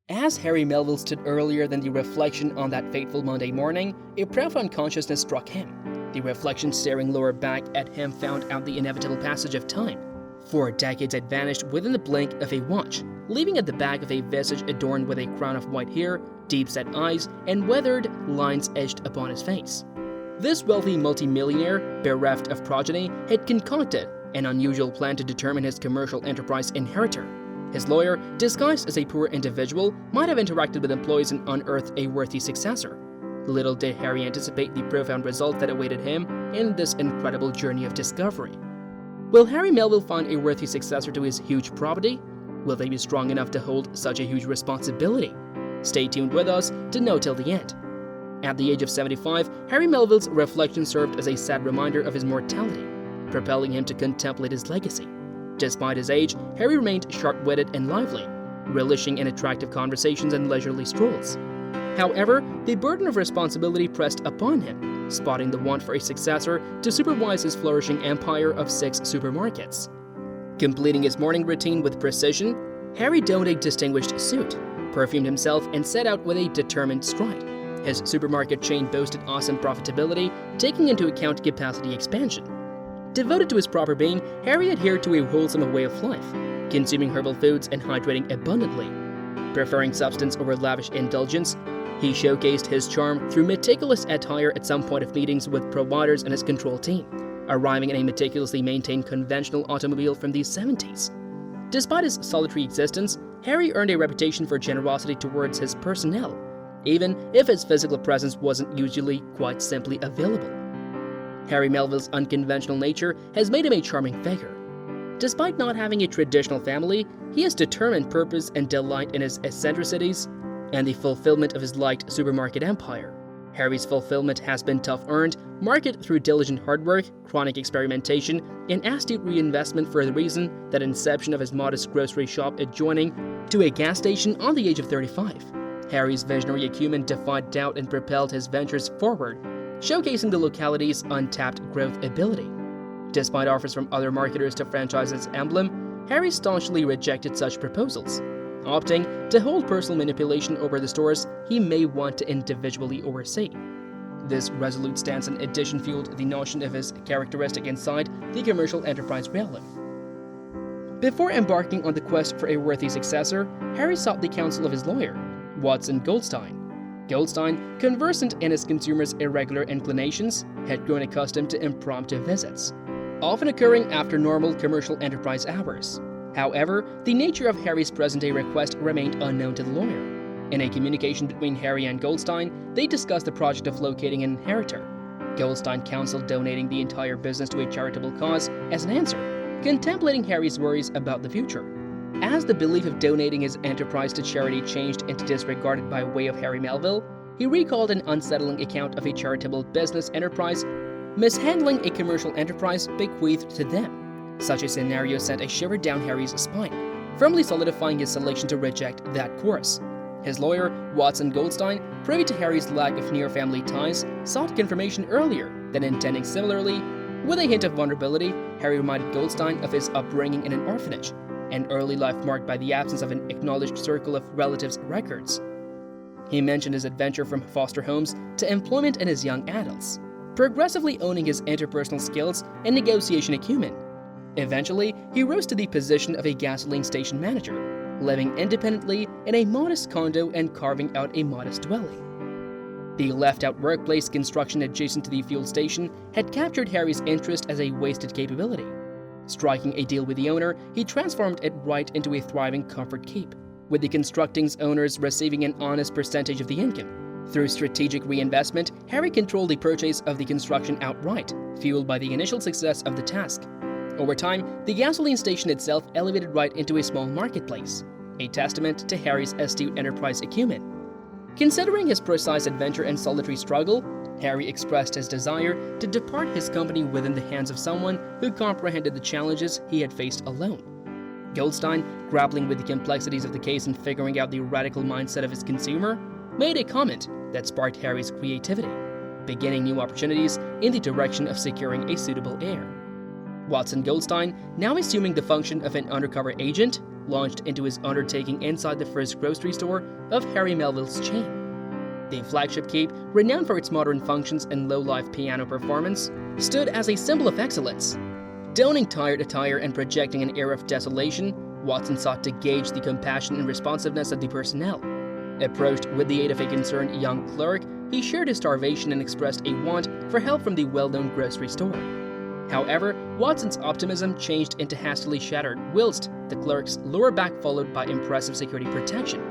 As Harry Melville stood earlier than the reflection on that fateful Monday morning, a profound consciousness struck him. The reflection staring lower back at him found out the inevitable passage of time. 4 decades had vanished within the blink of a watch, leaving at the back of a visage adorned with a crown of white hair, deep-set eyes, and weathered lines etched upon his face. This wealthy multimillionaire, bereft of progeny, had concocted an unusual plan to determine his commercial enterprise inheritor. His lawyer, disguised as a poor individual, might have interacted with employees and unearthed a worthy successor. Little did Harry anticipate the profound result that awaited him in this incredible journey of discovery. Will Harry Melville find a worthy successor to his huge property? Will they be strong enough to hold such a huge responsibility? Stay tuned with us to know till the end. At the age of 75, Harry Melville's reflection served as a sad reminder of his mortality, propelling him to contemplate his legacy. Despite his age, Harry remained sharp-witted and lively, relishing in attractive conversations and leisurely strolls. However, the burden of responsibility pressed upon him, spotting the want for a successor to supervise his flourishing empire of 6 supermarkets. Completing his morning routine with precision, Harry donned a distinguished suit, perfumed himself, and set out with a determined stride. His supermarket chain boasted awesome profitability, taking into account capacity expansion. Devoted to his proper being, Harry adhered to a wholesome way of life, consuming herbal foods and hydrating abundantly. Preferring substance over lavish indulgence, he showcased his charm through meticulous attire at some point of meetings with providers and his control team, arriving in a meticulously maintained conventional automobile from the 70s. Despite his solitary existence, Harry earned a reputation for generosity towards his personnel, even if his physical presence wasn't usually quite simply available. Harry Melville's unconventional nature has made him a charming figure. Despite not having a traditional family, he has determined purpose and delight in his eccentricities and the fulfillment of his liked supermarket empire. Harry's fulfillment has been tough-earned, marked through diligent hard work, chronic experimentation, and astute reinvestment for the reason that inception of his modest grocery shop adjoining to a gas station on the age of 35. Harry's visionary acumen defied doubt and propelled his ventures forward, showcasing the locality's untapped growth ability. Despite offers from other marketers to franchise its emblem, Harry staunchly rejected such proposals, opting to hold personal manipulation over the stores he may want to individually oversee. This resolute stance in addition fueled the notion of his characteristic inside the commercial enterprise realm. Before embarking on the quest for a worthy successor, Harry sought the counsel of his lawyer, Watson Goldstein. Goldstein, conversant in his consumers' irregular inclinations, had grown accustomed to impromptu visits, often occurring after normal commercial enterprise hours. However, the nature of Harry's present-day request remained unknown to the lawyer. In a communication between Harry and Goldstein, they discussed the project of locating an inheritor. Goldstein counseled donating the entire business to a charitable cause as an answer, contemplating Harry's worries about the future. As the belief of donating his enterprise to charity changed into disregarded by way of Harry Melville, he recalled an unsettling account of a charitable business enterprise mishandling a commercial enterprise bequeathed to them. Such a scenario sent a shiver down Harry's spine, firmly solidifying his selection to reject that course. His lawyer, Watson Goldstein, privy to Harry's lack of near family ties, sought confirmation earlier, then intending similarly. With a hint of vulnerability, Harry reminded Goldstein of his upbringing in an orphanage, an early life marked by the absence of an acknowledged circle of relatives' records. He mentioned his adventure from foster homes to employment in his young adults, progressively owning his interpersonal skills and negotiation acumen. Eventually, he rose to the position of a gasoline station manager, living independently in a modest condo and carving out a modest dwelling. The left-out workplace construction adjacent to the fuel station had captured Harry's interest as a wasted capability. Striking a deal with the owner, he transformed it right into a thriving comfort keep, with the constructing's owners receiving an honest percentage of the income. Through strategic reinvestment, Harry controlled the purchase of the construction outright, fueled by the initial success of the task. Over time, the gasoline station itself elevated right into a small marketplace, a testament to Harry's astute enterprise acumen. Considering his precise adventure and solitary struggle, Harry expressed his desire to depart his company within the hands of someone who comprehended the challenges he had faced alone. Goldstein, grappling with the complexities of the case and figuring out the radical mindset of his consumer, made a comment that sparked Harry's creativity, beginning new opportunities in the direction of securing a suitable heir. Watson Goldstein, now assuming the function of an undercover agent, launched into his undertaking inside the first grocery store of Harry Melville's chain. The flagship keep, renowned for its modern functions and low-life piano performance, stood as a symbol of excellence. Donning tired attire and projecting an air of desolation, Watson sought to gauge the compassion and responsiveness of the personnel. Approached with the aid of a concerned young clerk, he shared his starvation and expressed a want for help from the well-known grocery store. However, Watson's optimism changed into hastily shattered whilst the clerk's lure back followed by impressive security protection.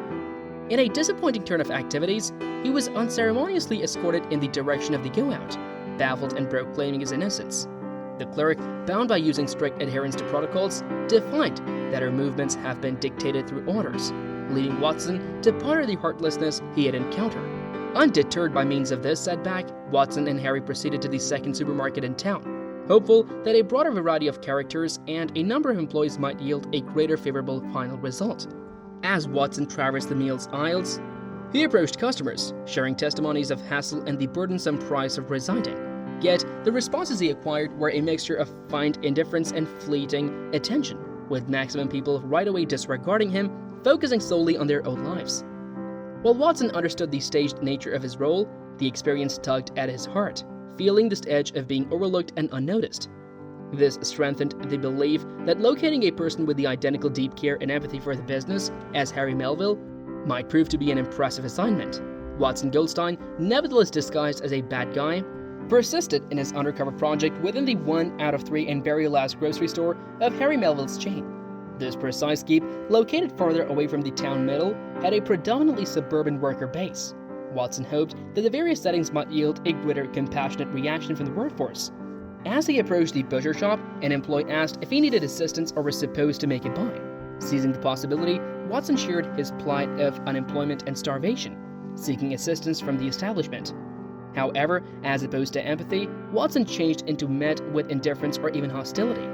In a disappointing turn of activities, he was unceremoniously escorted in the direction of the go-out, baffled and proclaiming his innocence. The clerk, bound by using strict adherence to protocols, defiant that her movements have been dictated through orders, leading Watson to ponder the heartlessness he had encountered. Undeterred by means of this setback, Watson and Harry proceeded to the second supermarket in town, hopeful that a broader variety of characters and a number of employees might yield a greater favorable final result. As Watson traversed the meal's aisles, he approached customers, sharing testimonies of hassle and the burdensome price of residing. Yet, the responses he acquired were a mixture of feigned indifference and fleeting attention, with maximum people right away disregarding him, focusing solely on their own lives. While Watson understood the staged nature of his role, the experience tugged at his heart, feeling this edge of being overlooked and unnoticed. This strengthened the belief that locating a person with the identical deep care and empathy for the business as Harry Melville might prove to be an impressive assignment. Watson Goldstein, nevertheless disguised as a bad guy, persisted in his undercover project within the 1 out of 3 and very last grocery store of Harry Melville's chain. This precise keep, located farther away from the town middle, had a predominantly suburban worker base. Watson hoped that the various settings might yield a greater compassionate reaction from the workforce. As he approached the butcher shop, an employee asked if he needed assistance or was supposed to make a buy. Seizing the possibility, Watson shared his plight of unemployment and starvation, seeking assistance from the establishment. However, as opposed to empathy, Watson changed into met with indifference or even hostility.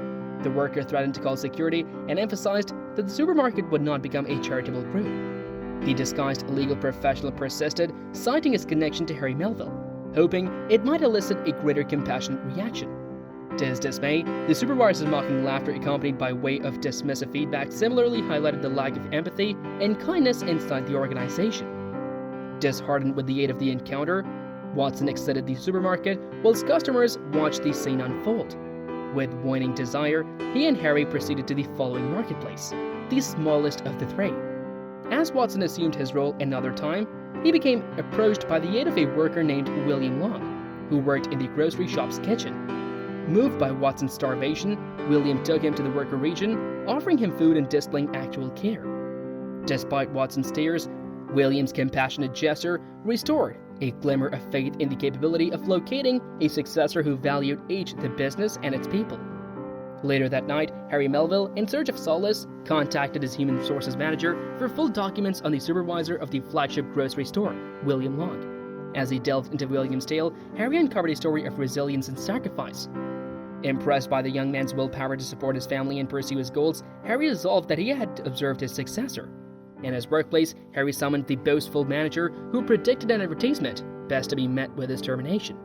The worker threatened to call security and emphasized that the supermarket would not become a charitable group. The disguised legal professional persisted, citing his connection to Harry Melville, hoping it might elicit a greater compassionate reaction. To his dismay, the supervisor's mocking laughter accompanied by way of dismissive feedback similarly highlighted the lack of empathy and kindness inside the organization. Disheartened with the aid of the encounter, Watson exited the supermarket whilst customers watched the scene unfold. With waning desire, he and Harry proceeded to the following marketplace, the smallest of the three. As Watson assumed his role another time, he became approached by the aid of a worker named William Long, who worked in the grocery shop's kitchen. Moved by Watson's starvation, William took him to the worker region, offering him food and displaying actual care. Despite Watson's tears, William's compassionate gesture restored a glimmer of faith in the capability of locating a successor who valued each the business and its people. Later that night, Harry Melville, in search of solace, contacted his human resources manager for full documents on the supervisor of the flagship grocery store, William Long. As he delved into William's tale, Harry uncovered a story of resilience and sacrifice. Impressed by the young man's willpower to support his family and pursue his goals, Harry resolved that he had observed his successor. In his workplace, Harry summoned the boastful manager who predicted an advertisement, best to be met with his termination.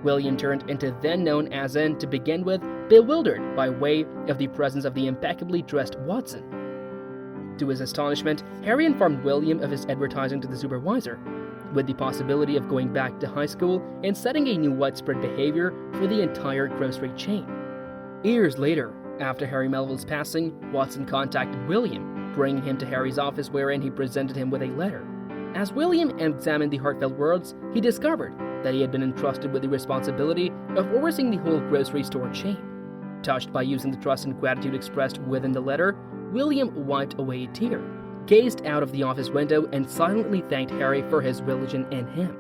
William turned into then known as in, to begin with, bewildered by way of the presence of the impeccably dressed Watson. To his astonishment, Harry informed William of his advertising to the supervisor, with the possibility of going back to high school and setting a new widespread behavior for the entire grocery chain. Years later, after Harry Melville's passing, Watson contacted William, bringing him to Harry's office wherein he presented him with a letter. As William examined the heartfelt words, he discovered that he had been entrusted with the responsibility of overseeing the whole grocery store chain. Touched by using the trust and gratitude expressed within the letter, William wiped away a tear, gazed out of the office window, and silently thanked Harry for his religion in him.